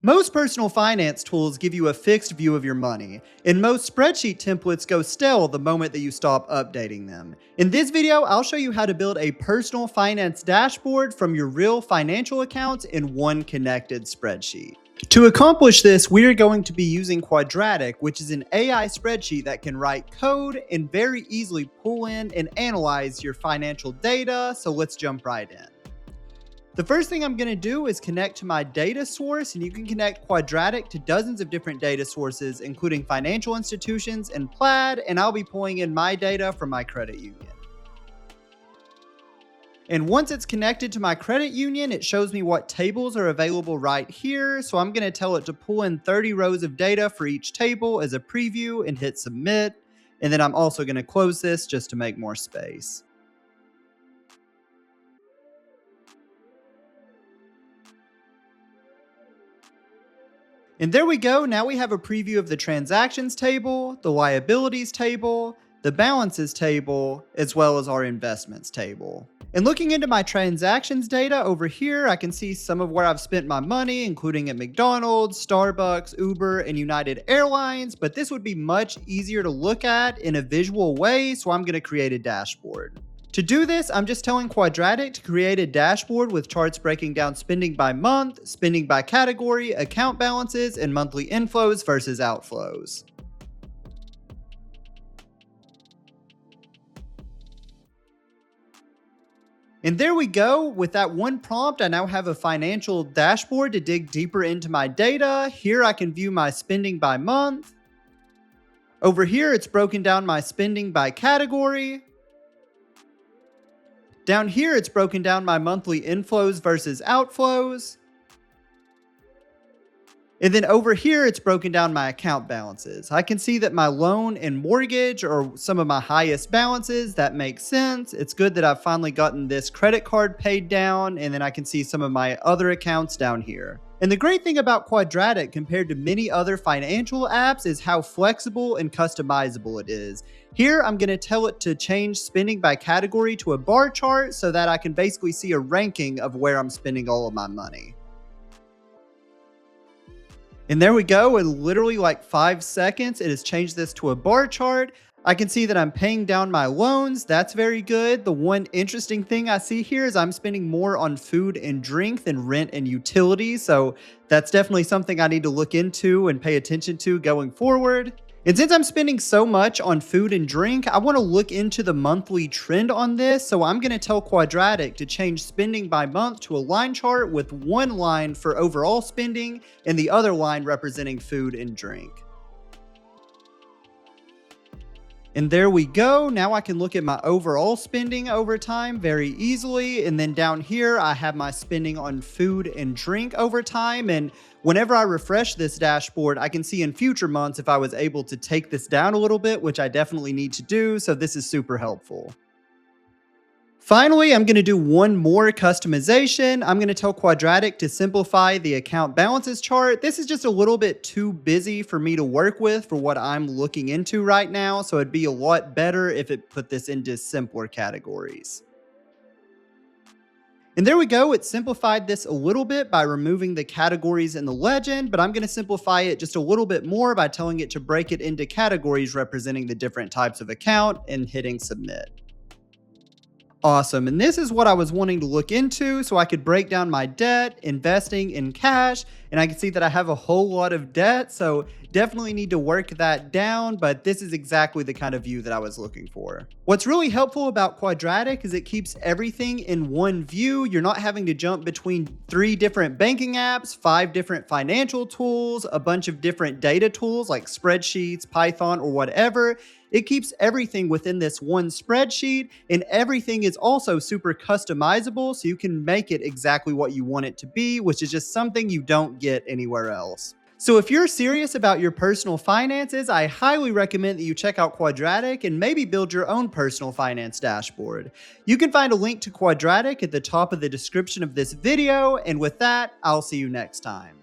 Most personal finance tools give you a fixed view of your money, and most spreadsheet templates go stale the moment that you stop updating them. In this video, I'll show you how to build a personal finance dashboard from your real financial accounts in one connected spreadsheet. To accomplish this, we are going to be using Quadratic, which is an AI spreadsheet that can write code and very easily pull in and analyze your financial data, so let's jump right in. The first thing I'm going to do is connect to my data source, and you can connect Quadratic to dozens of different data sources, including financial institutions and Plaid, and I'll be pulling in my data from my credit union. And once it's connected to my credit union, it shows me what tables are available right here. So I'm going to tell it to pull in 30 rows of data for each table as a preview and hit submit. And then I'm also going to close this just to make more space. And there we go. Now we have a preview of the transactions table, the liabilities table, the balances table, as well as our investments table. And looking into my transactions data over here, I can see some of where I've spent my money, including at McDonald's, Starbucks, Uber, and United Airlines, but this would be much easier to look at in a visual way, so I'm going to create a dashboard. To do this, I'm just telling Quadratic to create a dashboard with charts breaking down spending by month, spending by category, account balances, and monthly inflows versus outflows. And there we go. With that one prompt, I now have a financial dashboard to dig deeper into my data. Here I can view my spending by month. Over here, it's broken down my spending by category. Down here, it's broken down my monthly inflows versus outflows. And then over here, it's broken down my account balances. I can see that my loan and mortgage are some of my highest balances. That makes sense. It's good that I've finally gotten this credit card paid down, and then I can see some of my other accounts down here. And the great thing about Quadratic compared to many other financial apps is how flexible and customizable it is. Here, I'm going to tell it to change spending by category to a bar chart so that I can basically see a ranking of where I'm spending all of my money. And there we go. In literally like 5 seconds, it has changed this to a bar chart. I can see that I'm paying down my loans. That's very good. The one interesting thing I see here is I'm spending more on food and drink than rent and utilities. So that's definitely something I need to look into and pay attention to going forward. And since I'm spending so much on food and drink, I want to look into the monthly trend on this. So I'm going to tell Quadratic to change spending by month to a line chart with one line for overall spending and the other line representing food and drink. And there we go. Now I can look at my overall spending over time very easily. And then down here, I have my spending on food and drink over time. And whenever I refresh this dashboard, I can see in future months if I was able to take this down a little bit, which I definitely need to do. So this is super helpful. Finally, I'm going to do one more customization. I'm going to tell Quadratic to simplify the account balances chart. This is just a little bit too busy for me to work with for what I'm looking into right now, so it'd be a lot better if it put this into simpler categories. And there we go. It simplified this a little bit by removing the categories in the legend, but I'm going to simplify it just a little bit more by telling it to break it into categories representing the different types of account and hitting submit. Awesome. And this is what I was wanting to look into so I could break down my debt, investing in cash, and I can see that I have a whole lot of debt. So definitely need to work that down, but this is exactly the kind of view that I was looking for. What's really helpful about Quadratic is it keeps everything in one view. You're not having to jump between 3 different banking apps, 5 different financial tools, a bunch of different data tools like spreadsheets, Python, or whatever. It keeps everything within this one spreadsheet, and everything is also super customizable, so you can make it exactly what you want it to be, which is just something you don't get anywhere else. So if you're serious about your personal finances, I highly recommend that you check out Quadratic and maybe build your own personal finance dashboard. You can find a link to Quadratic at the top of the description of this video, and with that, I'll see you next time.